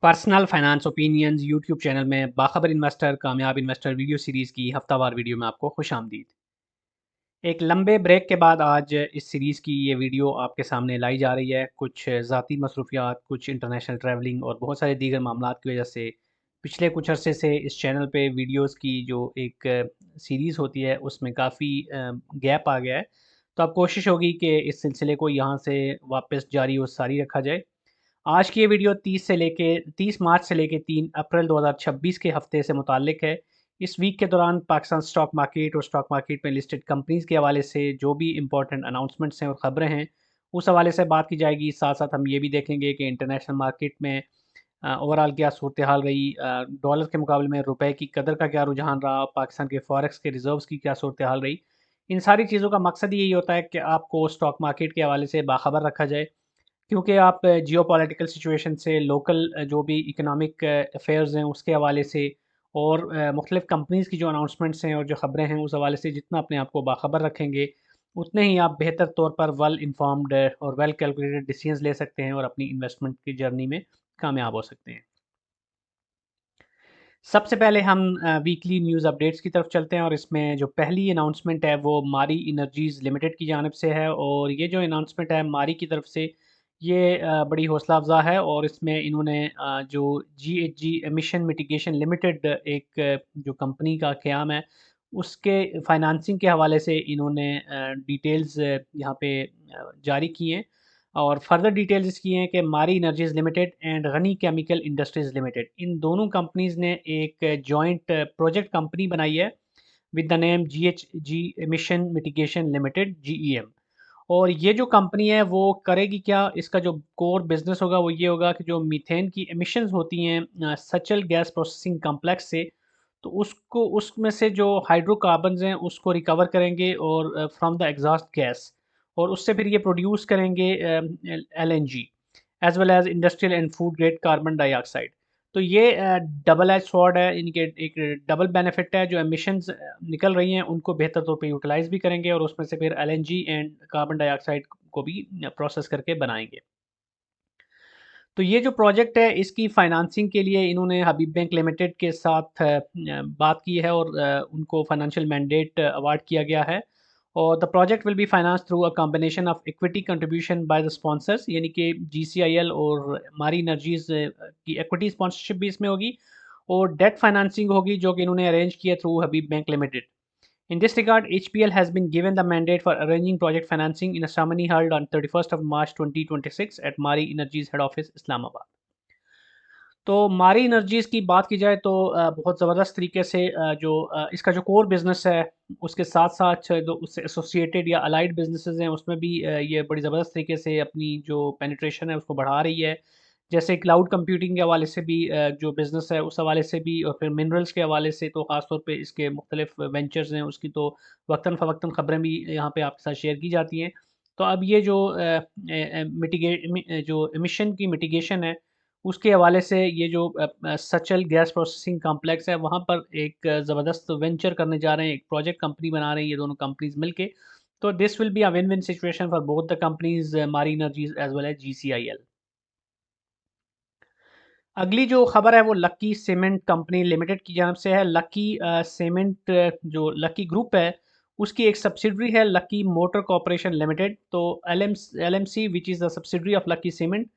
Personal finance opinions YouTube channel में बाखबर investor कामयाब investor video series की हफ्तावार वीडियो में आपको खुशामदीद। एक लंबे ब्रेक के बाद आज इस सीरीज़ की ये वीडियो आपके सामने लाई जा रही है। कुछ ज़ाती मसरूफियात, कुछ इंटरनेशनल ट्रैवलिंग और बहुत सारे दीगर मामलात की वजह से पिछले कुछ अरसे से इस चैनल पे वीडियोस की जो एक सीरीज़ होती है उसमें काफ़ी गैप आ गया है। तो अब कोशिश होगी कि इस सिलसिले को यहाँ से वापस जारी और सारी रखा जाए। आज की ये वीडियो 30 मार्च से लेके 3 अप्रैल 2026 के हफ्ते से मुताल्लिक है। इस वीक के दौरान पाकिस्तान स्टॉक मार्केट और स्टॉक मार्केट में लिस्टेड कंपनीज़ के हवाले से जो भी इंपॉर्टेंट अनाउंसमेंट्स हैं और ख़बरें हैं, उस हवाले से बात की जाएगी। साथ-साथ हम ये भी देख लेंगे कि इंटरनेशनल मार्केट में ओवरऑल क्या सूरत हाल रही, डॉलर के मुकाबले में रुपए की कदर का क्या रुझान रहा, पाकिस्तान के फॉरेक्स के रिज़र्व्स की क्या सूरत हाल रही। इन सारी चीज़ों का मकसद यही होता है कि आपको स्टॉक मार्केट के हवाले से बाखबर रखा जाए। क्योंकि आप जियोपॉलिटिकल सिचुएशन से लोकल जो भी इकोनॉमिक अफेयर्स हैं उसके हवाले से और मुख्तलिफ़ कंपनीज़ की जो अनाउंसमेंट्स हैं और जो ख़बरें हैं उस हवाले से जितना अपने आप को बाखबर रखेंगे, उतने ही आप बेहतर तौर पर वेल इन्फॉर्म्ड और वेल कैलकुलेटेड डिसीजंस ले सकते हैं और अपनी इन्वेस्टमेंट की जर्नी में कामयाब हो सकते हैं। सबसे पहले हम वीकली न्यूज़ अपडेट्स की तरफ चलते हैं और इसमें जो पहली अनाउंसमेंट है वो मारी एनर्जीज़ लिमिटेड की जानिब से है और ये जो अनाउंसमेंट है मारी की तरफ से ये बड़ी हौसला अफ़ज़ा है और इसमें इन्होंने जो जीएचजी एमिशन मिटिगेशन लिमिटेड एक जो कंपनी का क़याम है उसके फाइनेंसिंग के हवाले से इन्होंने डिटेल्स यहाँ पे जारी की हैं। और फर्दर डिटेल्स इसकी हैं कि Mari energies limited and Ghani chemical industries limited इन दोनों कंपनीज़ ने एक जॉइंट प्रोजेक्ट कंपनी बनाई है with the name GHG emission mitigation limited GEM. और ये जो कंपनी है वो करेगी क्या, इसका जो कोर बिजनेस होगा वो ये होगा कि जो मीथेन की एमिशंस होती हैं सचल गैस प्रोसेसिंग कॉम्प्लेक्स से, तो उसको उसमें से जो हाइड्रोकार्बन्स हैं उसको रिकवर करेंगे और फ्रॉम द एग्जॉस्ट गैस और उससे फिर ये प्रोड्यूस करेंगे LNG as well as industrial and food grade carbon dioxide. तो ये डबल एज स्वॉर्ड है, इनके एक डबल बेनिफिट है। जो एमिशंस निकल रही हैं उनको बेहतर तौर पे यूटिलाइज़ भी करेंगे और उसमें से फिर एलएनजी एंड कार्बन डाइऑक्साइड को भी प्रोसेस करके बनाएँगे। तो ये जो प्रोजेक्ट है इसकी फाइनेंसिंग के लिए इन्होंने हबीब बैंक लिमिटेड के साथ बात की है और उनको फाइनेंशियल मैंडेट अवार्ड किया गया है। और the project will be finance through a combination of equity contribution by the sponsors, यानी कि जीसीआईएल और मारी एनर्जीज की इक्विटी स्पॉन्सरशिप भी इसमें होगी और डेट फाइनेंसिंग होगी जो कि इन्होंने अरेंज किया through Habib bank limited. In this regard, HPL has been given the mandate for arranging project financing in a ceremony held on 31st of March 2026 at Mari Energies head office, Islamabad. तो मारी energies की बात की जाए तो बहुत ज़बरदस्त तरीके से इसका जो कोर बिज़नेस है उसके साथ-साथ जो उससे एसोसिएटेड या अलाइड बिज़नेसेस हैं उसमें भी ये बड़ी ज़बरदस्त तरीके से अपनी जो पेनिट्रेशन है उसको बढ़ा रही है। जैसे क्लाउड कंप्यूटिंग के हवाले से भी जो बिज़नेस है उस हवाले से भी और फिर मिनरल्स के हवाले से तो ख़ास तौर पे इसके मुख्तलिफ वेंचर्स हैं उसकी तो वक्तन-फ़वक्तन ख़बरें भी यहाँ पे आपके साथ शेयर की जाती हैं। तो अब ये जो जो एमिशन की मिटिगेशन है उसके हवाले से ये जो सचल गैस प्रोसेसिंग कॉम्प्लेक्स है वहाँ पर एक ज़बरदस्त वेंचर करने जा रहे हैं, एक प्रोजेक्ट कंपनी बना रही है ये दोनों कंपनीज़ मिलके। तो this will be a win win situation for both the companies मारी एनर्जीज़ एज़ वेल एज़ जीसीआईएल। अगली जो खबर है वो लकी सीमेंट कंपनी लिमिटेड की जानिब से है। लकी सीमेंट जो लकी ग्रुप है उसकी एक सब्सिडरी है लकी मोटर कॉर्पोरेशन लिमिटेड। तो LMC which is the subsidiary of lucky cement,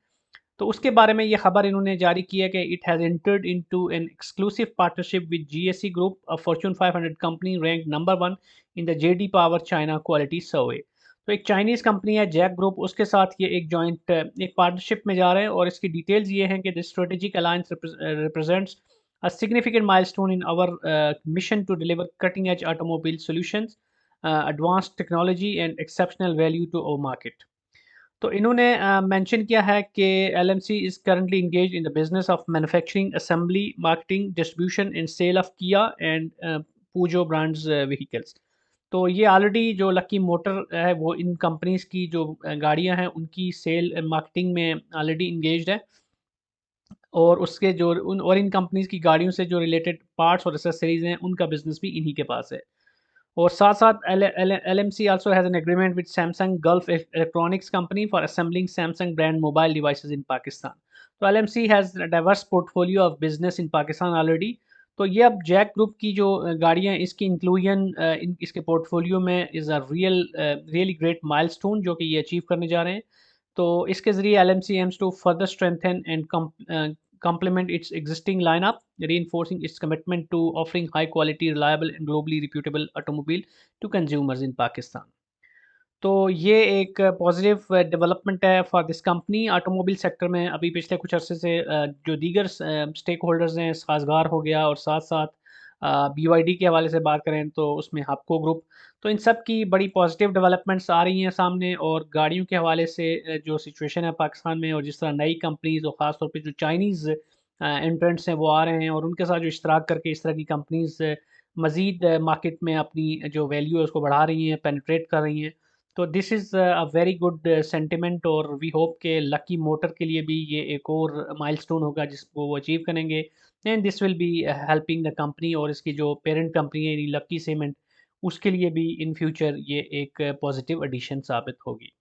तो उसके बारे में ये खबर इन्होंने जारी की है कि it has entered into an exclusive partnership with GSC group, a fortune 500 company ranked number 1 in the JD power China quality survey. तो एक चाइनीज़ कंपनी है जैक ग्रुप, उसके साथ ये एक जॉइंट एक पार्टनरशिप में जा रहे हैं और इसकी डिटेल्स ये हैं कि this strategic alliance represents a significant milestone in our mission to deliver cutting edge automobile solutions, advanced technology and exceptional value to our market. तो इन्होंने मेंशन किया है कि LMC is currently engaged in the business of manufacturing, assembly, marketing, distribution and sale of Kia and Peugeot brands vehicles. तो ये already जो lucky motor है वो इन कंपनीज़ की जो गाड़ियाँ हैं उनकी सेल मार्केटिंग में ऑलरेडी इंगेज्ड है और उसके जो उन और इन कंपनीज़ की गाड़ियों से जो रिलेटेड पार्ट्स और एक्सेसरीज़ हैं उनका बिज़नेस भी इन्हीं के पास है। और साथ-साथ LMC also has an agreement with Samsung Gulf Electronics Company for assembling Samsung brand mobile devices in Pakistan। तो LMC has diverse portfolio of business in Pakistan already. तो ये अब जैक ग्रुप की जो गाड़ियाँ इसकी इंक्लूजन इसके पोर्टफोलियो में is a really great milestone जो कि ये अचीव करने जा रहे हैं। तो इसके ज़रिए LMC aims to further strengthen and complement its existing lineup, reinforcing its commitment to offering high quality, reliable, and globally reputable automobile to consumers in Pakistan. तो ये एक पॉजिटिव डेवलपमेंट है for this company. Automobile sector में अभी पिछले कुछ अरसे से जो दीगर स्टेक होल्डर्स हैं, साज़गार हो गया और साथ-साथ बीवाईडी के हवाले से बात करें तो उसमें हपको ग्रुप, तो इन सब की बड़ी पॉजिटिव डेवलपमेंट्स आ रही हैं सामने। और गाड़ियों के हवाले से जो सिचुएशन है पाकिस्तान में और जिस तरह नई कंपनीज़ और ख़ास तौर पे जो चाइनीज़ एंट्रेंट्स हैं वो आ रहे हैं और उनके साथ जो इश्तराक करके इस तरह की कंपनीज़ मज़ीद मार्केट में अपनी जो वैल्यू है उसको बढ़ा रही हैं, पेनिट्रेट कर रही हैं। तो this is a very good sentiment और वी होप के लकी मोटर के लिए भी ये एक और माइलस्टोन होगा जिसको वो अचीव करेंगे and this will be helping the company और इसकी जो पेरेंट कंपनी है यानी लकी सीमेंट उसके लिए भी इन फ्यूचर ये एक पॉजिटिव एडिशन साबित होगी।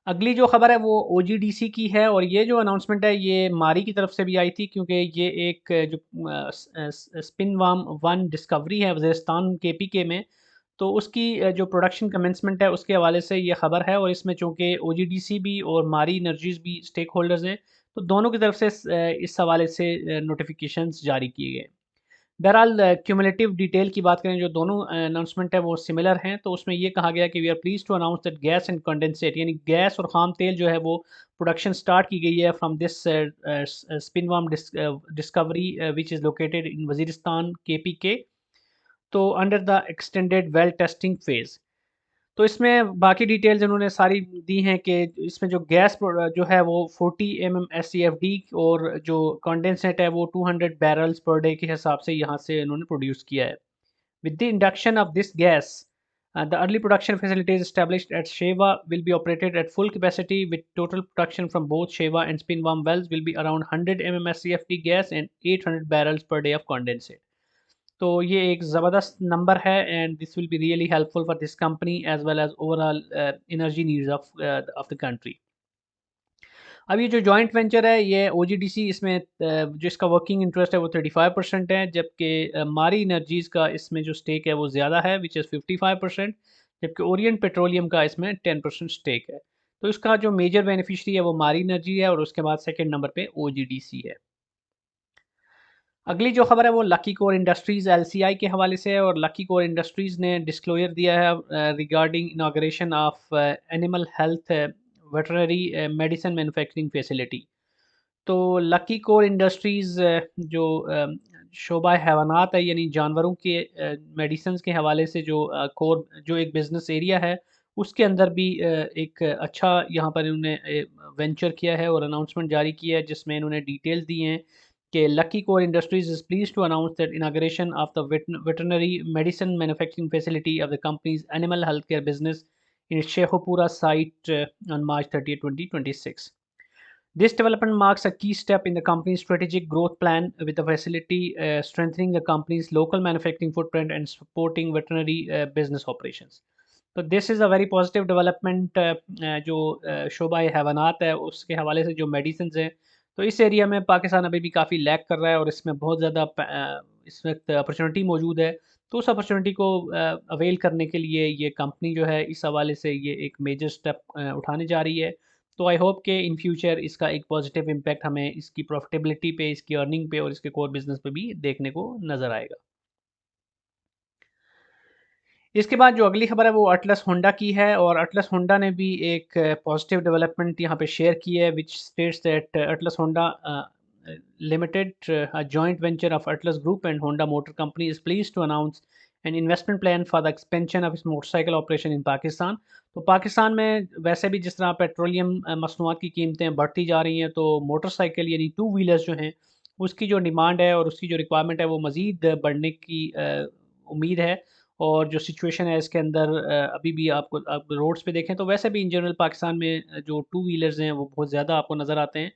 अगली जो खबर है वो ओजीडीसी की है और ये जो अनाउंसमेंट है ये मारी की तरफ से भी आई थी क्योंकि ये एक जो स्पिन वाम वन डिस्कवरी है वज़ीरिस्तान केपीके में, तो उसकी जो प्रोडक्शन कमेंसमेंट है उसके हवाले से ये खबर है। और इसमें चूँकि ओजीडीसी भी और मारी एनर्जीज़ भी स्टेक होल्डर्स हैं, तो दोनों की तरफ से इस हवाले से नोटिफिकेशंस जारी किए गए। बहरहाल क्यूमुलेटिव डिटेल की बात करें जो दोनों अनाउंसमेंट है वो सिमिलर हैं। तो उसमें ये कहा गया कि we are pleased to announce that gas and condensate यानी गैस और ख़ाम तेल जो है वो प्रोडक्शन स्टार्ट की गई है from this Spinwam discovery which is located in Waziristan KPK, तो under the extended well testing phase. तो इसमें बाकी डिटेल्स इन्होंने सारी दी हैं कि इसमें जो जो है वो 40 SCFD और जो कंडेंसेट है वो 200 बैरल्स पर डे के हिसाब से यहाँ से इन्होंने प्रोड्यूस किया है। With the induction of this gas the early production facilities established at Shewa will be operated at full capacity with total production from both Shewa and Spinwam wells will be around 100 SCFD gas and 800 barrels per day of condensate. तो ये एक ज़बरदस्त number है and this will be really helpful for this company as well as overall energy needs of the country. अब ये जो joint venture है ये ओजीडीसी इसमें जो इसका वर्किंग इंटरेस्ट है वो 35% है, जबकि मारी एनर्जीज़ का इसमें जो स्टेक है वो ज़्यादा है विच इज़ 55%, जबकि ओरिएंट पेट्रोलियम का इसमें 10% स्टेक है। तो इसका जो मेजर बेनिफिशरी है वो मारी एनर्जी है और उसके बाद सेकेंड नंबर पे ओजीडीसी है। अगली जो खबर है वो लकी कोर इंडस्ट्रीज़ एलसीआई के हवाले से है और लकी कोर इंडस्ट्रीज़ ने डिस्क्लोजर दिया है regarding inauguration of animal health veterinary medicine manufacturing facility. तो लकी कोर इंडस्ट्रीज़ जो शोबा हैवानात है यानी जानवरों के मेडिसिन के हवाले से जो कोर जो एक बिज़नेस एरिया है उसके अंदर भी एक अच्छा यहाँ पर इन्होंने वेंचर किया है और अनाउंसमेंट जारी किया है जिसमें इन्होंने डिटेल्स दी हैं कि Lucky Core Industries is pleased to announce that inauguration of the veterinary medicine manufacturing facility of the company's animal health care business in Sheikhupura site on March 30, 2026. This development marks a key step in the company's strategic growth plan, with the facility strengthening the company's local manufacturing footprint and supporting veterinary business operations. तो this is a very positive development जो शोबा हैवानात है उसके हवाले से जो medicine हैं, तो इस एरिया में पाकिस्तान अभी भी काफ़ी लैग कर रहा है और इसमें बहुत ज़्यादा इस वक्त अपॉर्चुनिटी मौजूद है। तो उस अपॉर्चुनिटी को अवेल करने के लिए ये कंपनी जो है इस हवाले से ये एक मेजर स्टेप उठाने जा रही है। तो आई होप कि इन फ्यूचर इसका एक पॉजिटिव इम्पैक्ट हमें इसकी प्रॉफिटेबिलिटी पे, इसकी अर्निंग पे और इसके कोर बिजनेस पे भी देखने को नज़र आएगा। इसके बाद जो अगली खबर है वो अटलस होंडा की है और अटलस होंडा ने भी एक पॉजिटिव डेवलपमेंट यहाँ पे शेयर की है which states that Atlas Honda Limited joint venture of Atlas Group and Honda Motor Company is pleased to announce an investment plan for the expansion of its motorcycle operation in Pakistan. तो पाकिस्तान में वैसे भी जिस तरह petroleum मसनूआत की कीमतें बढ़ती जा रही हैं तो मोटरसाइकिल यानी टू व्हीलर्स जो हैं उसकी जो डिमांड है और उसकी जो रिक्वायरमेंट है वो मज़ीद बढ़ने की उम्मीद है। और जो सिचुएशन है इसके अंदर अभी भी आपको आप रोड्स पे देखें तो वैसे भी इन जनरल पाकिस्तान में जो टू व्हीलर्स हैं वो बहुत ज़्यादा आपको नज़र आते हैं।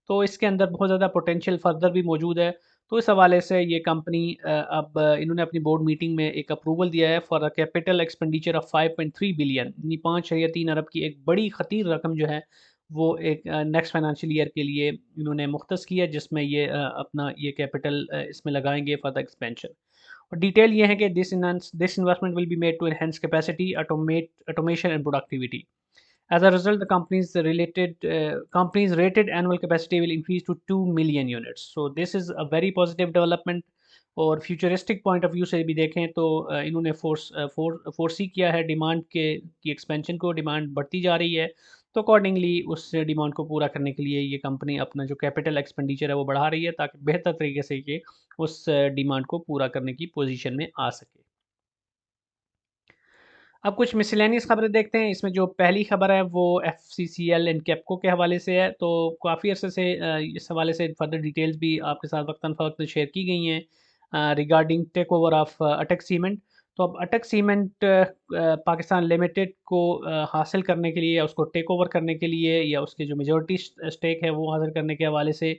तो इसके अंदर बहुत ज़्यादा पोटेंशियल फर्दर भी मौजूद है। तो इस हवाले से ये कंपनी अब इन्होंने अपनी बोर्ड मीटिंग में एक अप्रूवल दिया है for a capital expenditure of 5.3 billion यानी 5.3 अरब की एक बड़ी ख़तीर रकम जो है वो एक नेक्स्ट फाइनेंशियल ईयर के लिए इन्होंने मुख्तस किया, जिसमें ये अपना ये कैपिटल इसमें लगाएंगे फॉर द एक्सपेंशन। और डिटेल ये है कि this investment will be made to enhance capacity, automation and productivity. As a result, the company's rated annual capacity will increase to 2 million units. So this is a very positive development. और futuristic point of view से भी देखें तो इन्होंने फोर्सी किया है demand के की एक्सपेंशन को, डिमांड बढ़ती जा रही है, तो अकॉर्डिंगली उस डिमांड को पूरा करने के लिए ये कंपनी अपना जो कैपिटल एक्सपेंडिचर है वो बढ़ा रही है, ताकि बेहतर तरीके से ये उस डिमांड को पूरा करने की पोजीशन में आ सके। अब कुछ मिसलेनियस खबरें देखते हैं। इसमें जो पहली खबर है वो एफसीसीएल एंड कैपको के हवाले से है। तो काफ़ी अरसे से इस हवाले से फर्दर डिटेल्स भी आपके साथ वक्तन फ़वक्त शेयर की गई हैं regarding take over of Attock cement. तो अब अटक सीमेंट पाकिस्तान लिमिटेड को हासिल करने के लिए या उसको टेक ओवर करने के लिए या उसके जो मेजॉरिटी स्टेक है वो हासिल करने के हवाले से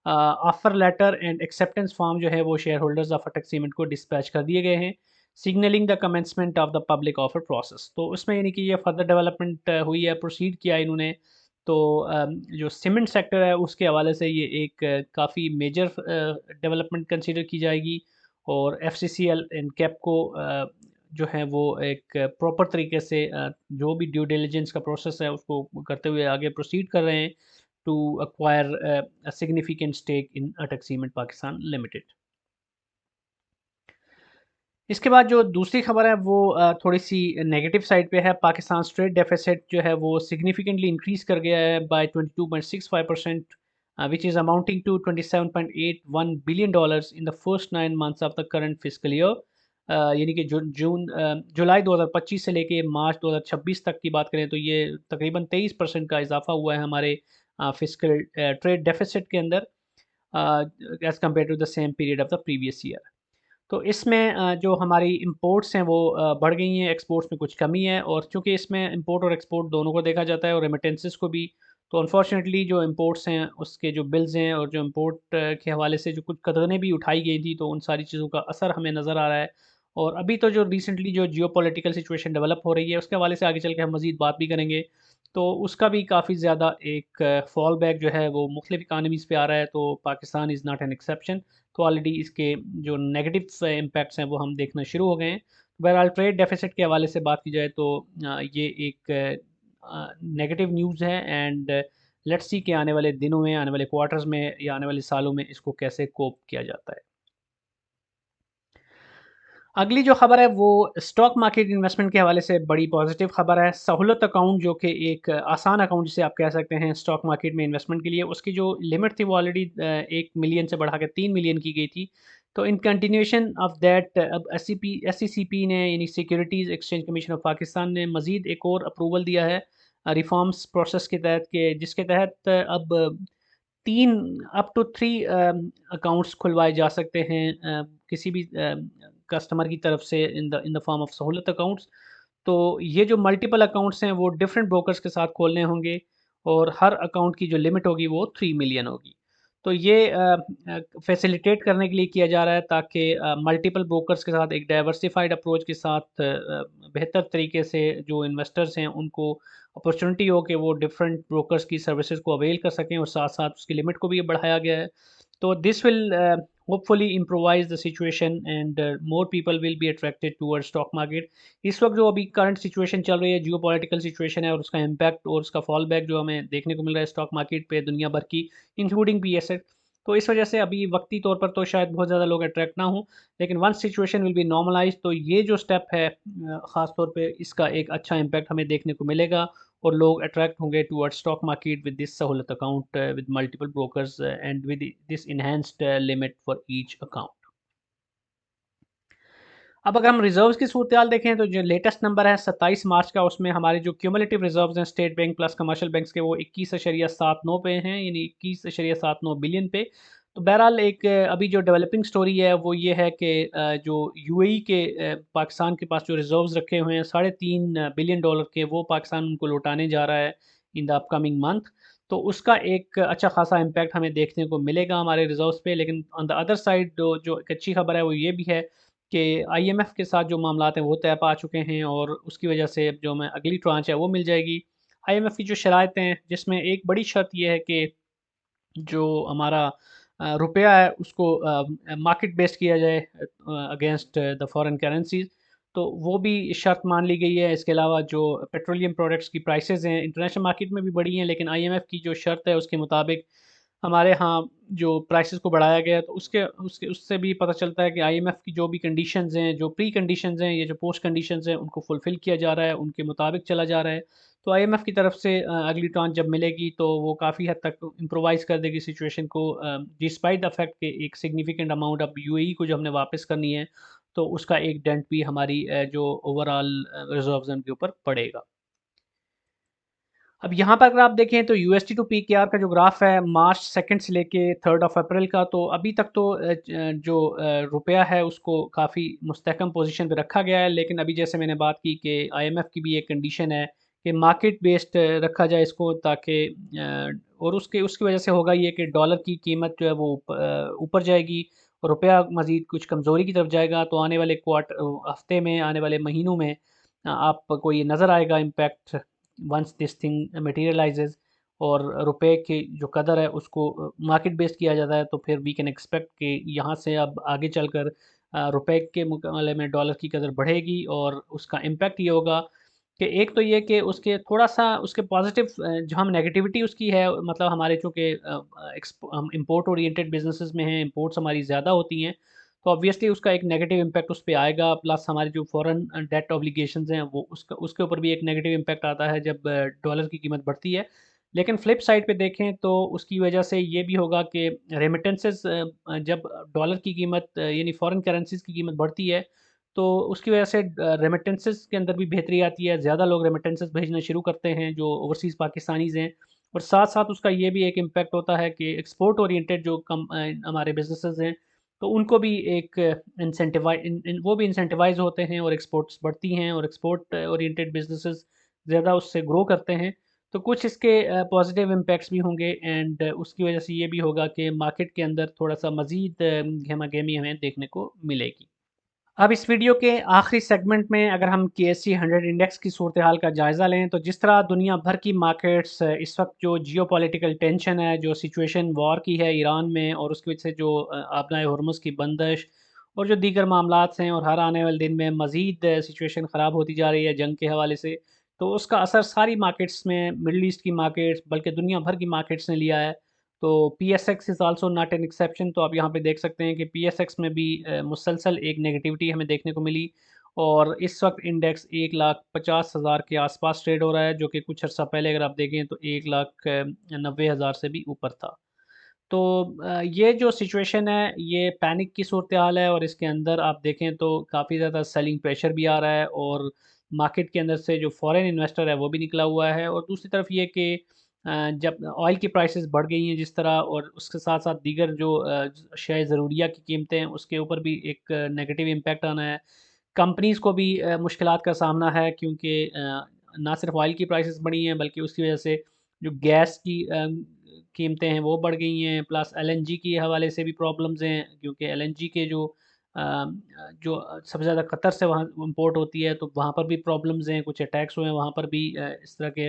offer letter and acceptance form जो है वो share holders of Attock Cement को डिस्पैच कर दिए गए हैं, signalling the commencement of the public offer process. तो उसमें यानी कि ये फर्दर डेवलपमेंट हुई है, प्रोसीड किया इन्होंने। तो जो सीमेंट सेक्टर है उसके हवाले से ये एक काफ़ी मेजर डेवलपमेंट कंसीडर की जाएगी। और एफसीसीएल एंड कैप को जो है वो एक प्रॉपर तरीके से जो भी ड्यू डिलिजेंस का प्रोसेस है उसको करते हुए आगे प्रोसीड कर रहे हैं to acquire a significant stake in Atak Cement Pakistan Limited। इसके बाद जो दूसरी खबर है वो थोड़ी-सी नेगेटिव साइड पे है। पाकिस्तान ट्रेड डेफिसिट जो है वो सिग्निफिकेंटली इंक्रीज़ कर गया है by 22.65%, which is amounting to $27.81 billion in the first 9 months of the current fiscal year. यानी कि जुलाई 2025 से लेके मार्च 2026 तक की बात करें तो ये तकरीबन 23% का इज़ाफ़ा हुआ है हमारे फिस्कल ट्रेड डेफिसिट के अंदर as compared to the same period of the previous year. तो इसमें जो हमारी इंपोर्ट्स हैं वो बढ़ गई हैं, एक्सपोर्ट्स में कुछ कमी है। और चूँकि इसमें इंपोर्ट और एक्सपोर्ट दोनों को देखा जाता है और रेमिटेंसेस को भी, तो अनफॉर्चुनेटली जो इंपोर्ट्स हैं उसके जो बिल्स हैं और जो इंपोर्ट के हवाले से जो कुछ कदरें भी उठाई गई थी, तो उन सारी चीज़ों का असर हमें नज़र आ रहा है। और अभी तो जो रिसेंटली जो जियोपॉलिटिकल सिचुएशन डेवलप हो रही है उसके हवाले से आगे चल के हम मज़ीद बात भी करेंगे। तो उसका भी काफ़ी ज़्यादा एक फॉल बैक जो है वो मुख्तलिफ इकानमीज़ पे आ रहा है, तो Pakistan is not an exception. तो ऑलरेडी इसके जो नेगेटिव इम्पैक्ट्स हैं वो हम देखना शुरू हो गए हैं। बहरहाल ट्रेड डेफिसिट के हवाले से बात की जाए तो ये एक नेगेटिव न्यूज़ है। एंड लेट्स सी कि आने वाले दिनों में, आने वाले क्वार्टर्स में या आने वाले सालों में इसको कैसे कोप किया जाता है। अगली जो खबर है वो स्टॉक मार्केट इन्वेस्टमेंट के हवाले से बड़ी पॉजिटिव खबर है। सहूलत अकाउंट जो कि एक आसान अकाउंट जिसे आप कह सकते हैं स्टॉक मार्केट में इन्वेस्टमेंट के लिए, उसकी जो लिमिट थी वो ऑलरेडी 1 मिलियन से बढ़ा के 3 मिलियन की गई थी। तो इन कंटिन्यूएशन ऑफ दैट अब SECP ने यानी securities exchange commission of Pakistan ने मज़ीद एक और अप्रूवल दिया है रिफॉर्म्स प्रोसेस के तहत, के जिसके तहत अब 3 अप टू 3 अकाउंट्स खुलवाए जा सकते हैं किसी भी कस्टमर की तरफ से इन द फॉर्म ऑफ सहूलत अकाउंट्स। तो ये जो मल्टीपल अकाउंट्स हैं वो डिफरेंट ब्रोकर्स के साथ खोलने होंगे और हर अकाउंट की जो लिमिट होगी वो 3 मिलियन होगी। तो ये फैसिलिटेट करने के लिए किया जा रहा है ताकि मल्टीपल ब्रोकर्स के साथ एक डाइवर्सिफाइड अप्रोच के साथ बेहतर तरीके से जो इन्वेस्टर्स हैं उनको अपॉर्चुनिटी हो कि वो डिफरेंट ब्रोकर्स की सर्विसेज को अवेल कर सकें, और साथ-साथ उसकी लिमिट को भी बढ़ाया गया है। तो this will hopefully improvise the situation and more people will be attracted towards stock market. इस वक़्त जो अभी करंट सिचुएशन चल रही है, जियोपॉलिटिकल सिचुएशन है और उसका इम्पैक्ट और उसका फॉल बैक जो हमें देखने को मिल रहा है स्टॉक मार्केट पे दुनिया भर की, इंक्लूडिंग BSE। तो इस वजह से अभी वक़्ती तौर पर तो शायद बहुत ज़्यादा लोग अट्रैक्ट ना हों, लेकिन once situation will be normalize तो ये जो स्टेप है ख़ास तौर पे इसका एक अच्छा इम्पैक्ट हमें देखने को मिलेगा और लोग अट्रैक्ट होंगे towards stock market with this सहूलत account with multiple brokers and with this enhanced limit for each account. अब अगर हम रिजर्व्स की सूरत-हाल देखें तो जो लेटेस्ट नंबर है 27 मार्च का, उसमें हमारे जो क्यूमुलेटिव रिजर्व्स हैं state bank plus commercial banks के, वो 21.79 पे हैं, यानी 21.79 बिलियन पे। तो बहरहाल एक अभी जो डेवलपिंग स्टोरी है वो ये है कि जो UAE के पाकिस्तान के पास जो रिजर्व्स रखे हुए हैं $3.5 बिलियन के, वो पाकिस्तान उनको लौटाने जा रहा है इन द अपकमिंग मंथ। तो उसका एक अच्छा खासा इम्पैक्ट हमें देखने को मिलेगा हमारे रिजर्व्स पे। लेकिन ऑन द अदर साइड जो एक अच्छी खबर है वो ये भी है कि IMF के साथ जो मामलात हैं वो तय पा चुके हैं और उसकी वजह से जो हमें अगली ट्रांच है वो मिल जाएगी। आईएमएफ की जो शराइतें हैं, जिसमें एक बड़ी शर्त ये है कि जो हमारा रुपया है उसको मार्केट बेस्ड किया जाए अगेंस्ट द फॉरेन करेंसीज़, तो वो भी शर्त मान ली गई है। इसके अलावा जो पेट्रोलियम प्रोडक्ट्स की प्राइसेज़ हैं इंटरनेशनल मार्केट में भी बढ़ी हैं, लेकिन आईएमएफ की जो शर्त है उसके मुताबिक हमारे यहाँ जो प्राइसेज़ को बढ़ाया गया है, तो उसके उसके उससे भी पता चलता है कि आईएमएफ की जो भी कंडीशंस हैं, जो प्री कंडीशंस हैं, ये जो पोस्ट कंडीशंस हैं, उनको फुलफ़िल किया जा रहा है, उनके मुताबिक चला जा रहा है। तो आईएमएफ की तरफ से अगली ट्रांच जब मिलेगी तो वो काफ़ी हद तक इम्प्रोवाइज़ कर देगी सिचुएशन को, डिस्पाइट द फैक्ट कि एक सिग्निफिकेंट अमाउंट अब यूएई को जो हमने वापस करनी है, तो उसका एक डेंट भी हमारी जो ओवरऑल रिज़र्व्स हैं उनके ऊपर पड़ेगा। अब यहाँ पर अगर आप देखें तो यूएसडी टू पीकेआर का जो ग्राफ है मार्च 2 से लेके 3 अप्रैल का, तो अभी तक तो जो रुपया है उसको काफ़ी मुस्तहकम पोजीशन पे रखा गया है। लेकिन अभी जैसे मैंने बात की कि आईएमएफ की भी एक कंडीशन है कि मार्केट बेस्ड रखा जाए इसको, ताकि और उसके उसकी वजह से होगा ये कि डॉलर की कीमत जो है वो ऊपर जाएगी और रुपया मज़ीद कुछ कमज़ोरी की तरफ जाएगा। तो आने वाले हफ्ते में, आने वाले महीनों में आपको ये नज़र आएगा इम्पैक्ट वंस दिस थिंग मटेरियलाइजेज़ और रुपए की जो कदर है उसको मार्केट बेस्ड किया जाता है, तो फिर वी कैन एक्सपेक्ट कि यहाँ से अब आगे चलकर रुपए के मुकाबले में डॉलर की कदर बढ़ेगी और उसका इम्पैक्ट ये होगा कि एक तो ये कि उसके थोड़ा-सा उसके पॉज़िटिव जो हम नेगेटिविटी उसकी है, मतलब हमारे चूँकि हम इम्पोर्ट ओरिएंटेड बिज़नेसेस में हैं, इम्पोर्ट्स हमारी ज़्यादा होती हैं, तो ऑब्वियसली उसका एक नेगेटिव इम्पैक्ट उस पे आएगा। प्लस हमारी जो फ़ॉरेन डेट ऑब्लिगेशंस हैं वो उसके ऊपर भी एक नेगेटिव इम्पैक्ट आता है जब डॉलर की कीमत बढ़ती है। लेकिन फ्लिप साइड पे देखें तो उसकी वजह से ये भी होगा कि रेमिटेंसेस जब डॉलर की कीमत यानी फ़ॉरेन करेंसीज़ की कीमत बढ़ती है, तो उसकी वजह से रेमिटेंसेस के अंदर भी बेहतरी आती है। ज़्यादा लोग रेमिटेंसेस भेजना शुरू करते हैं जो ओवरसीज़ पाकिस्तानीज़ हैं, और साथ-साथ उसका ये भी एक इम्पैक्ट होता है कि एक्सपोर्ट ओरिएंटेड जो हमारे बिज़नेसेस हैं, तो उनको भी एक वो भी इंसेंटिवाइज़ होते हैं और एक्सपोर्ट्स बढ़ती हैं और एक्सपोर्ट ओरिएंटेड बिज़नेसेस ज़्यादा उससे ग्रो करते हैं। तो कुछ इसके पॉज़िटिव इम्पैक्ट्स भी होंगे एंड उसकी वजह से ये भी होगा कि मार्केट के अंदर थोड़ा-सा मज़ीद गहमा-गहमी हमें देखने को मिलेगी। अब इस वीडियो के आखिरी सेगमेंट में अगर हम केएससी 100 इंडेक्स की सूरत हाल का जायज़ा लें, तो जिस तरह दुनिया भर की मार्केट्स इस वक्त जो जियोपॉलिटिकल टेंशन है, जो सिचुएशन वॉर की है ईरान में और उसकी वजह से जो आबनाए हुर्मुज़ की बंदिश और जो दीगर मामलात हैं, और हर आने वाले दिन में मज़ीद सिचुएशन ख़राब होती जा रही है जंग के हवाले से, तो उसका असर सारी मार्केट्स में, मिडल ईस्ट की मार्केट्स बल्कि दुनिया भर की मार्केट्स ने लिया है। तो PSX is also not an exception. तो आप यहाँ पे देख सकते हैं कि पीएसएक्स में भी मुसलसल एक नेगेटिविटी हमें देखने को मिली और इस वक्त इंडेक्स 1,50,000 के आसपास ट्रेड हो रहा है, जो कि कुछ अर्सा पहले अगर आप देखें तो 1,90,000 से भी ऊपर था। तो ये जो सिचुएशन है ये पैनिक की सूरत हाल है और इसके अंदर आप देखें तो काफ़ी ज़्यादा सेलिंग प्रेशर भी आ रहा है और मार्केट के अंदर से जो फॉरेन इन्वेस्टर है वो भी निकला हुआ है, और दूसरी तरफ ये कि जब ऑयल की प्राइसेस बढ़ गई हैं जिस तरह, और उसके साथ साथ दीगर जो शेयर ज़रूरिया की कीमतें हैं उसके ऊपर भी एक नेगेटिव इम्पैक्ट आना है। कंपनीज़ को भी मुश्किलात का सामना है क्योंकि ना सिर्फ ऑयल की प्राइसेस बढ़ी हैं बल्कि उसकी वजह से जो गैस की कीमतें हैं वो बढ़ गई हैं, प्लस एलएनजी के हवाले से भी प्रॉब्लम्स हैं क्योंकि एलएनजी के जो सबसे ज़्यादा कतर से वहाँ इम्पोर्ट होती है, तो वहाँ पर भी प्रॉब्लम्स हैं, कुछ अटैक्स हुए हैं वहाँ पर भी, इस तरह के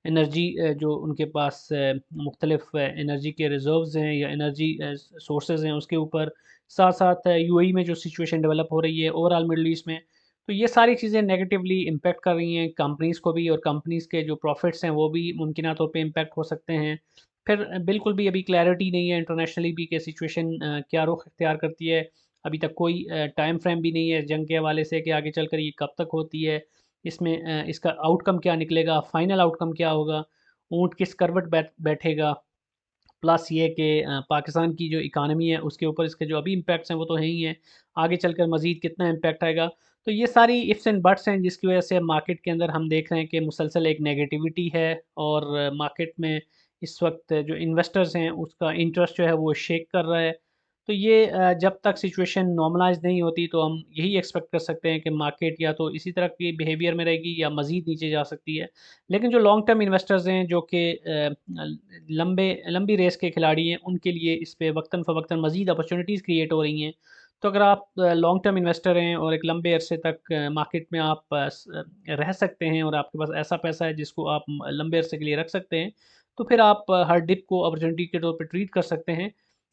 एनर्जी जो उनके पास मुख्तलिफ एनर्जी के रिज़र्व्स हैं या एनर्जी सोर्सेज़ हैं उसके ऊपर, साथ-साथ यूएई में जो सिचुएशन डेवलप हो रही है ओवरऑल मिडल ईस्ट में, तो ये सारी चीज़ें नेगेटिवली इम्पैक्ट कर रही हैं कंपनीज़ को भी, और कंपनीज़ के जो प्रॉफ़िट्स हैं वो भी मुमकिना तौर पे इम्पैक्ट हो सकते हैं। फिर बिल्कुल भी अभी क्लैरिटी नहीं है इंटरनेशनली भी कि सिचुएशन क्या रुख इख्तियार करती है। अभी तक कोई टाइम फ्रेम भी नहीं है जंग के हवाले से कि आगे चलकर ये कब तक होती है। इसमें इसका आउटकम क्या निकलेगा, फाइनल आउटकम क्या होगा, ऊँट किस करवट बैठेगा। प्लस ये कि पाकिस्तान की जो इकानमी है उसके ऊपर इसके जो अभी इम्पैक्ट्स हैं वो तो हैं ही हैं, आगे चलकर मज़ीद कितना इम्पैक्ट आएगा। तो ये सारी इफ्स एंड बट्स हैं जिसकी वजह से मार्केट के अंदर हम देख रहे हैं कि मुसलसल एक नेगेटिविटी है, और मार्केट में इस वक्त जो इन्वेस्टर्स हैं उसका इंटरेस्ट जो है वो शेक कर रहा है। तो ये जब तक सिचुएशन नॉर्मलाइज़ नहीं होती तो हम यही एक्सपेक्ट कर सकते हैं कि मार्केट या तो इसी तरह की बिहेवियर में रहेगी या मज़ीद नीचे जा सकती है। लेकिन जो लॉन्ग टर्म इन्वेस्टर्स हैं जो कि लंबी रेस के खिलाड़ी हैं, उनके लिए इस पे वक्तन फ़वक्तन मज़ीद अपॉर्चुनिटीज़ क्रिएट हो रही हैं। तो अगर आप लॉन्ग टर्म इन्वेस्टर हैं और एक लंबे अरसे तक मार्केट में आप रह सकते हैं और आपके पास ऐसा पैसा है जिसको आप लंबे अरसे के लिए रख सकते हैं, तो फिर आप हर डिप को अपॉर्चुनिटी के तौर पे ट्रीट कर सकते हैं।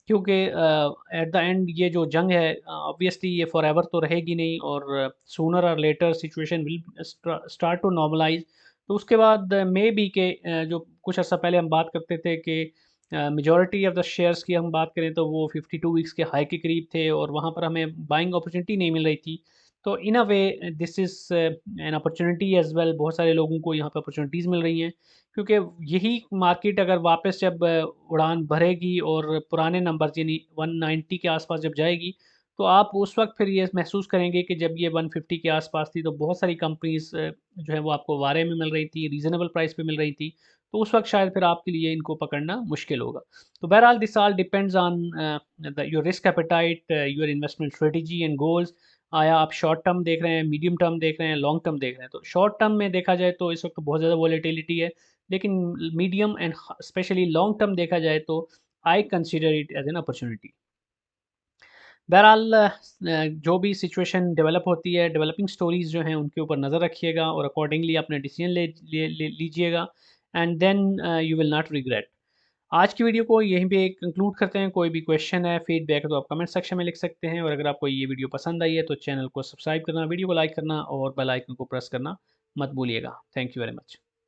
क्योंकि एट द एंड ये जो जंग है ऑब्वियसली ये फॉरएवर तो रहेगी नहीं, और सूनर और later situation will start to normalize. तो उसके बाद मे बी के जो कुछ अर्सा पहले हम बात करते थे कि मेजॉरिटी ऑफ द शेयर्स की हम बात करें तो वो 52 वीक्स के हाई के करीब थे और वहाँ पर हमें बाइंग अपॉर्चुनिटी नहीं मिल रही थी। तो in a way this is an opportunity as well, बहुत सारे लोगों को यहाँ पे अपॉर्चुनिटीज़ मिल रही हैं। क्योंकि यही मार्केट अगर वापस जब उड़ान भरेगी और पुराने नंबर्स यानी 190 के आस-पास जब जाएगी, तो आप उस वक़्त फिर ये महसूस करेंगे कि जब ये 150 के आस-पास थी तो बहुत सारी कंपनीज़ जो है वो आपको वारे में मिल रही थी, रीज़नेबल प्राइस पे मिल रही थी। तो उस वक़्त शायद फिर आपके लिए इनको पकड़ना मुश्किल होगा। तो बहरहाल this all depends on the your risk appetite, your investment strategy and goals. आया आप शॉर्ट टर्म देख रहे हैं, मीडियम टर्म देख रहे हैं, लॉन्ग टर्म देख रहे हैं। तो शॉर्ट टर्म में देखा जाए तो इस वक़्त बहुत ज़्यादा वोलेटिलिटी है, लेकिन medium and specially long term देखा जाए तो I consider it as an opportunity. बहरहाल जो भी सिचुएशन डेवलप होती है, डेवलपिंग स्टोरीज़ जो हैं उनके ऊपर नज़र रखिएगा और अकॉर्डिंगली अपने डिसीजन ले लीजिएगा, and then you will not regret. आज की वीडियो को यहीं पे कंक्लूड करते हैं। कोई भी क्वेश्चन है, फीडबैक है तो आप कमेंट सेक्शन में लिख सकते हैं, और अगर आपको ये वीडियो पसंद आई है तो चैनल को सब्सक्राइब करना, वीडियो को लाइक करना और बेल आइकन को प्रेस करना मत भूलिएगा। Thank you very much.